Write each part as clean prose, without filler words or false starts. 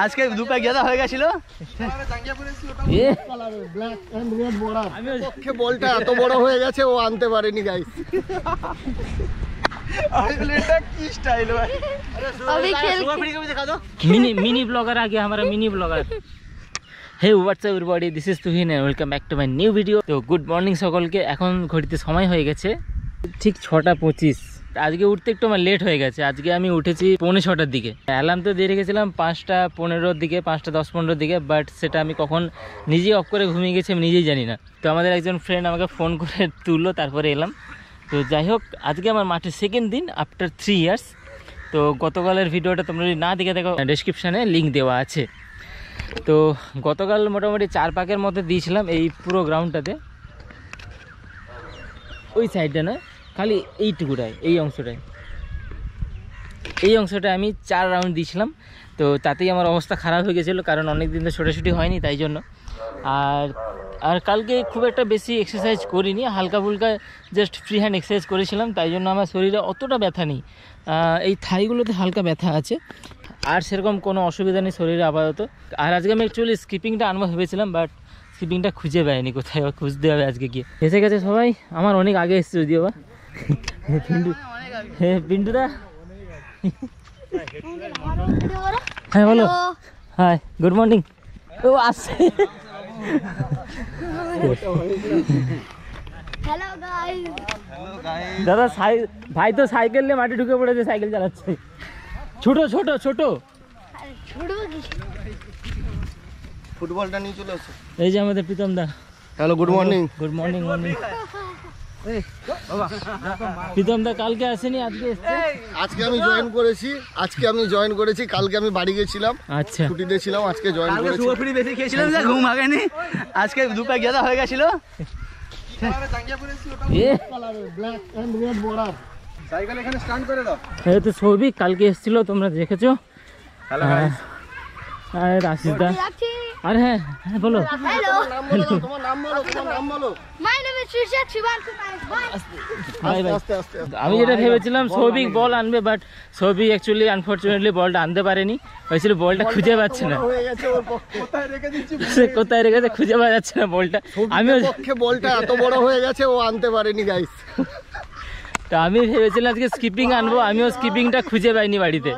আজকে দুপা গেদা হয়ে গেছিল। বলটা এত বড় হয়ে গেছে ও আনতে পারেনি গাইস। मिनी ब्लॉगर आ गया हमारा mini blogger. Hey what's up everybody, this is Tuhin and welcome back to my new video. তো গুড মর্নিং সকলকে। এখন ঘড়িতে সময় হয়ে গেছে ঠিক 6:25। আজকে উঠতে একটু আমার লেট হয়ে গেছে। আজকে আমি উঠেছি 5:45-র দিকে। অ্যালার্ম তো দিয়ে রেখেছিলাম 5:15-র দিকে, 5:10-15-র দিকে, বাট সেটা আমি কখন নিজেই অফ করে ঘুমিয়ে গেছি আমি নিজেই জানি না। তো আমাদের একজন ফ্রেন্ড আমাকে ফোন করে তুললো, তারপরে এলাম। তো যাই হোক, আজকে আমার মাঠে সেকেন্ড দিন আফটার 3 ইয়ার্স। তো গতকালের ভিডিওটা তোমরা যদি না দেখে দেখো, ডেসক্রিপশানে লিঙ্ক দেওয়া আছে। তো গতকাল মোটামুটি 4 পাকের মধ্যে দিয়েছিলাম এই পুরো গ্রাউন্ডটাতে। ওই সাইডটা না, খালি এইটুকুটায়, এই অংশটায় আমি 4 রাউন্ড দিয়েছিলাম। তো তাতেই আমার অবস্থা খারাপ হয়ে গেছিলো, কারণ অনেক দিন তো ছোটাছুটি হয়নি, তাই জন্য। আর কালকে খুব একটা বেশি এক্সারসাইজ করিনি, হালকা ফুলকা জাস্ট ফ্রি হ্যান্ড এক্সারসাইজ করেছিলাম, তাই জন্য আমার শরীরে অতটা ব্যথা নেই। এই থাইগুলোতে হালকা ব্যথা আছে, আর সেরকম কোনো অসুবিধা নেই শরীরে আপাতত। আর আজকে আমি অ্যাকচুয়ালি স্কিপিংটা আনবো ভেবেছিলাম, বাট স্কিপিংটা খুঁজে পাইনি, কোথায় খুঁজতে হবে আজকে গিয়ে। এসে গেছে সবাই, আমার অনেক আগে এসছে যদিও বা। পিন্টুদা, হ্যাঁ বলো। High, good morning. ও আসছে। দাদা ভাই তো সাইকেল নিয়ে মাঠে ঢুকে পড়েছে, সাইকেল চালাচ্ছে। ছোট ছোট ছোট ফুটবলটা নিয়ে চলে আসো। এই যে আমাদের প্রীতম দা। Hello, good morning. Good morning. Pritam দা কালকে আসেনি, আজকে এসেছে। আজকে আমি জয়েন করেছি, কালকে আমি বাড়ি গেছিলাম। আচ্ছা, ছুটিতে ছিলাম, আজকে জয়েন করেছি। সুপারফ্রি বেশি খেয়েছিলাম, ঘুম ভাগেনি। আজকে দুপা গেদা হয়ে গেছিল। সাইকেল এখানে স্ট্যান্ড করে দাও। এই তো সৌভিক কালকে এসেছিল, তোমরা দেখেছো। আর আশিস দা। আর হ্যাঁ হ্যাঁ বলো। তোমার নাম বলো। আমি যেটা ভেবেছিলাম সৌভিক বল আনবে, বাট সৌভিক অ্যাকচুয়ালি আনফরচুনেটলি বলটা আনতে পারেনি। হয়েছিল বলটা খুঁজে পাচ্ছে না, কোথায় রেখেছে খুঁজে পাওয়া যাচ্ছে না বলটা। আমিও বলটা এত বড় হয়ে গেছে ও আনতে পারেনি গাইস। তো আমি ভেবেছিলাম আজকে স্কিপিং আনবো, আমিও স্কিপিংটা খুঁজে পাইনি বাড়িতে।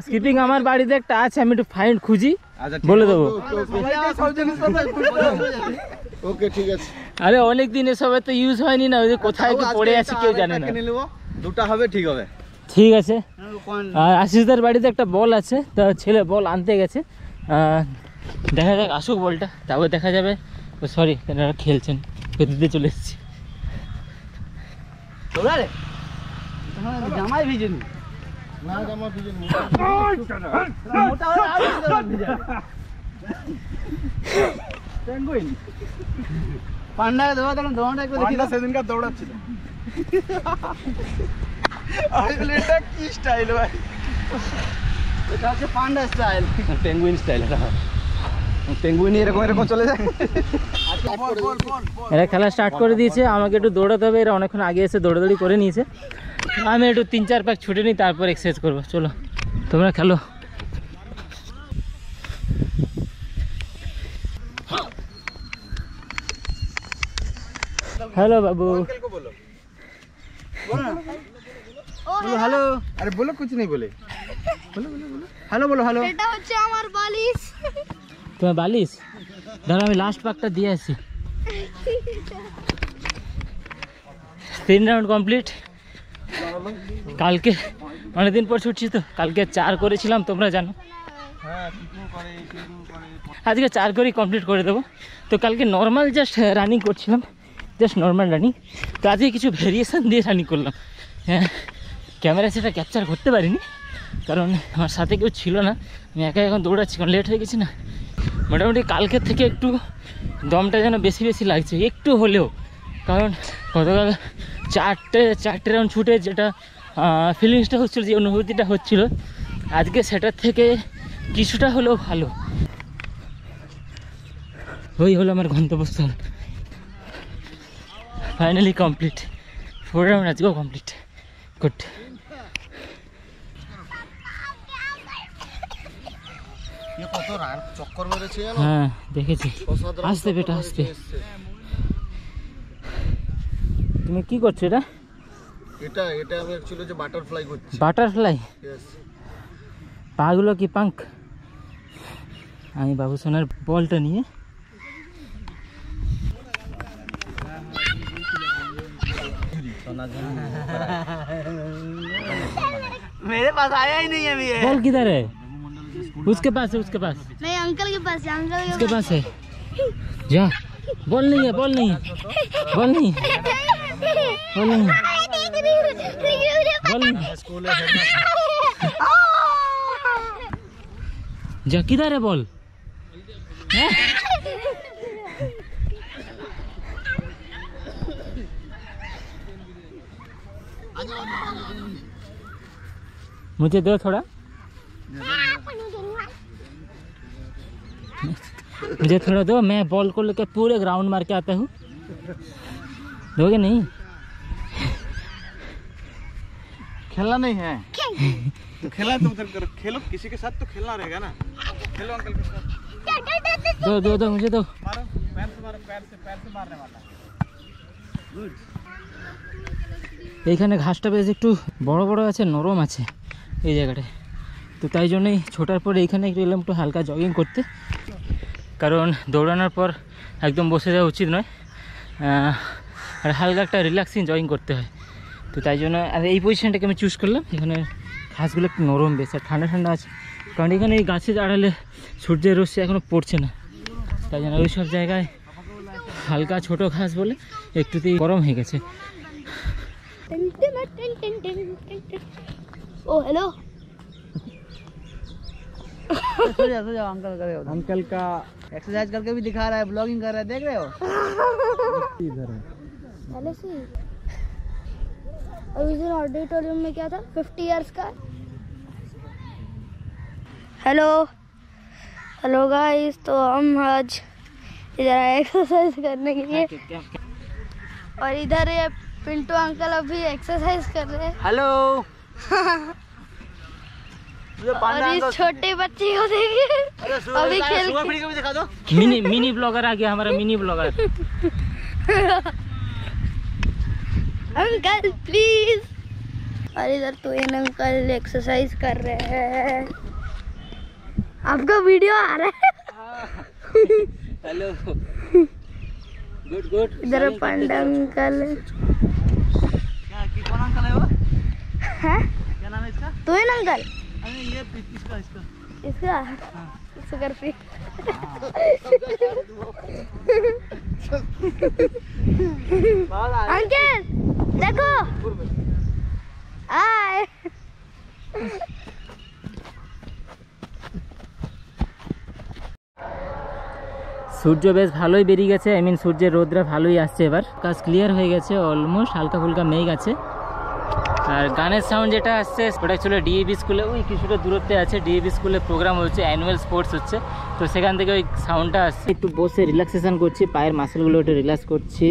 স্কিপিং আমার বাড়িতে একটা আছে, আমি একটু ফাইন্ড খুঁজি, বলে দেবো। ওকে, ঠিক আছে। আরে অনেক দিন এসব তো ইউজ হয়নি না, ওই যে কোথায় কি পড়ে আছে কেউ জানে না। দুটো হবে, ঠিক হবে। ঠিক আছে। আর আশিসদার বাড়িতে একটা বল আছে, তা ছেলে বল আনতে গেছে। দেখা যাক আসুক বলটা, তারপর দেখা যাবে। সরি, এনারা খেলছেন, খেতে চলে এসেছি। জামাই ভিজেনি না, জামা ভিজেনি। পান্ডাকে দেওয়া তখন দৌড়াটা একটু দেখি। সেদিনকার দৌড়াচ্ছিল। এটা কি স্টাইল ভাই? এটা হচ্ছে পান্ডা স্টাইল, পেঙ্গুইন স্টাইল। এটা পেঙ্গুইন এরকম চলে যায়। এরা খেলা স্টার্ট করে দিয়েছে, আমাকে একটু দৌড়াতে হবে। এরা অনেকক্ষণ আগে এসে দৌড়াদৌড়ি করে নিয়েছে। আমি একটু 3-4 পাক ছুটে নিই, তারপর এক্সারসাইজ করবো। চলো তোমরা খেলো। হ্যালো বাবু, হ্যালো। আরে বলো, কিছু নেই বলে। হ্যালো বলো, হ্যালো। এটা হচ্ছে আমার বালিশ। তোমার বালিশ? ধরো আমি লাস্ট পাকটা দিয়ে আসি। 3 রাউন্ড কমপ্লিট। কালকে অনেকদিন পর ছুটছি, তো কালকে 4 করেছিলাম, তোমরা জানো। আজকে 4 করেই কমপ্লিট করে দেবো। তো কালকে নর্মাল জাস্ট রানিং করছিলাম, জাস্ট নর্মাল রানিং। তো আজকে কিছু ভেরিয়েশান দিয়ে রানিং করলাম। হ্যাঁ, ক্যামেরা সেটা ক্যাপচার করতে পারিনি, কারণ আমার সাথে কেউ ছিল না। আমি একা এখন দৌড়াচ্ছি, কারণ লেট হয়ে গেছি না। মোটামুটি কালকের থেকে একটু দমটা যেন বেশি লাগছে, একটু হলেও। কারণ গতকাল 4টে রাউন্ড ছুটে যেটা ফিলিংসটা হচ্ছিলো, যে অনুভূতিটা হচ্ছিলো, আজকে সেটার থেকে কিছুটা হলেও ভালো। ওই হলো আমার গন্তব্যস্থল। Finally complete. 4 রাউন্ড আজকেও কমপ্লিট। গুড। কত রান চক্কর মেরেছে জানো? হ্যাঁ দেখেছি। 6-7 রান আসতে বেটা চক্কর আসতে। মেরেছে এসছে। তুমি কি করছো এটা? এটা আমি অ্যাকচুয়ালি যে বাটারফ্লাই করছি। বাটারফ্লাই? Yes. পাগুলো কি পাঙ্ক? আমি বাবু সোনার বলটা নিয়ে मेरे पास आया ही नहीं है अभी ये। बॉल किधर है? उसके पास है, उसके पास, नहीं अंकल के पास है, अंकल के उसके पास है। जा, बॉल नहीं है, बॉल नहीं है, बॉल नहीं, बॉल नहीं, बॉल नहीं। जा, किधर है बॉल? हैं? मुझे दो थोड़ा, मुझे थोड़ा दो, मैं बॉल को लेकर पूरे ग्राउंड मार के आता हूँ। दोगे नहीं? खेलना नहीं है तो खेला तुम करो, खेलो किसी के साथ तो खेलना रहेगा ना। खेलो अंकल के साथ। दो दो दो मुझे दो। मारो पैर से मारो, पैर से मारने वाला। এইখানে ঘাসটা বেশ একটু বড় বড় আছে, নরম আছে এই জায়গাটায়, তো তাই জন্যই ছোটার পর এইখানে একটু এলাম একটু হালকা জগিং করতে, কারণ দৌড়ানোর পর একদম বসে যাওয়া উচিত নয়, আর হালকা একটা রিল্যাক্সিং জগিং করতে হয়, তো তাই জন্য আর এই পজিশনটাকে আমি চুজ করলাম। এখানে ঘাসগুলো একটু নরম বেশ আর ঠান্ডা ঠান্ডা আছে, কারণ এখানে এই গাছের আড়ালে সূর্যের রশ্মি এখনও পড়ছে না, তাই জন্য ওই সব জায়গায় হালকা ছোট ঘাস বলে একটুতেই গরম হয়ে গেছে। ओ हेलो सो जाओ अंकल करे। अंकल का एक्सरसाइज करके भी दिखा रहा है, ब्लॉगिंग कर रहा है, देख रहे हो? इधर है पहले से और उस दिन ऑडिटोरियम में क्या था 50 इयर्स का। हेलो हेलो गाइस, तो हम आज इधर आए एक्सरसाइज करने के लिए और इधर ये पिंटू अंकल अभी एक्सरसाइज कर रहे हैं। हेलो और इस छोटे बच्चे को देखिए अभी खेल को भी दिखा दो। मिनी ब्लॉगर आ गया हमारा, मिनी ब्लॉगर। Uncle please. और इधर तो इन अंकल एक्सरसाइज कर रहे हैं। आपका वीडियो आ रहा है? Hello good good. इधर पांडा अंकल कौन अंकल है वो? है, क्या नाम है इसका? तो इन अंकल अरे ये इसका इसका शुगर फ्री। अंकल देखो आए। সূর্য বেশ ভালোই বেরিয়ে গেছে, আই মিন সূর্যের রোদরা ভালোই আসছে, এবার আকাশ ক্লিয়ার হয়ে গেছে, অলমোস্ট হালকা ফুলকা মেঘ আছে। আর গানের সাউন্ড যেটা আসছে ওটা অ্যাকচুয়ালি ডিএবি স্কুলে ওই কিছুটা দূরত্বে আছে, ডিএবি স্কুলে প্রোগ্রাম হচ্ছে, অ্যানুয়াল স্পোর্টস হচ্ছে, তো সেখান থেকে ওই সাউন্ডটা আসছে। একটু বসে রিল্যাক্সেশন করছি, পায়ের মাসেলগুলো একটু রিল্যাক্স করছি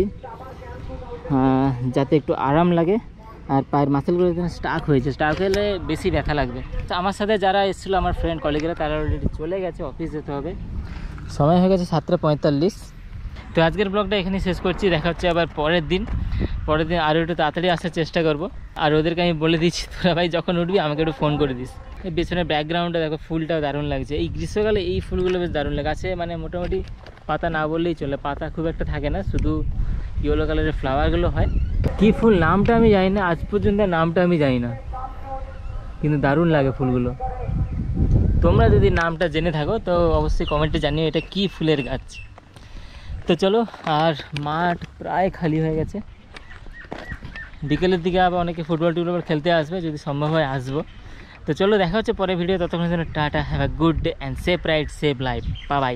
যাতে একটু আরাম লাগে, আর পায়ের মাসেলগুলো স্টাক হয়েছে, স্টাক হলে বেশি ব্যথা লাগবে। তো আমার সাথে যারা এসেছিলো আমার ফ্রেন্ড কলিগেরা তারা অলরেডি চলে গেছে, অফিস যেতে হবে, সময় হয়ে গেছে 7:45। তো আজকের ব্লগটা এখানেই শেষ করছি, দেখা হচ্ছে আবার পরের দিন আরও একটু তাড়াতাড়ি আসার চেষ্টা করব। আর ওদেরকে আমি বলে দিচ্ছি তোরা ভাই যখন উঠবি আমাকে একটু ফোন করে দিস। এই পেছনের ব্যাকগ্রাউন্ডটা দেখো, ফুলটাও দারুণ লাগছে, এই গ্রীষ্মকালে এই ফুলগুলো বেশ দারুণ লাগে। গাছে মানে মোটামুটি পাতা না বললেই চলে, পাতা খুব একটা থাকে না, শুধু ইয়েলো কালারের ফ্লাওয়ারগুলো হয়। কী ফুল নামটা আমি জানি না, আজ পর্যন্ত নামটা আমি জানি না, কিন্তু দারুণ লাগে ফুলগুলো। তোমরা যদি নামটা জেনে থাকো তো অবশ্যই কমেন্টে জানিও এটা কি ফুলের গাছ। তো চলো, আর মাঠ প্রায় খালি হয়ে গেছে, বিকেলের দিকে আবার অনেকে ফুটবল টুটবল খেলতে আসবে, যদি সম্ভব হয় আসবো। তো চলো দেখা হচ্ছে পরে ভিডিও, ততক্ষণের জন্য tata, have a good day and safe ride safe life, bye bye.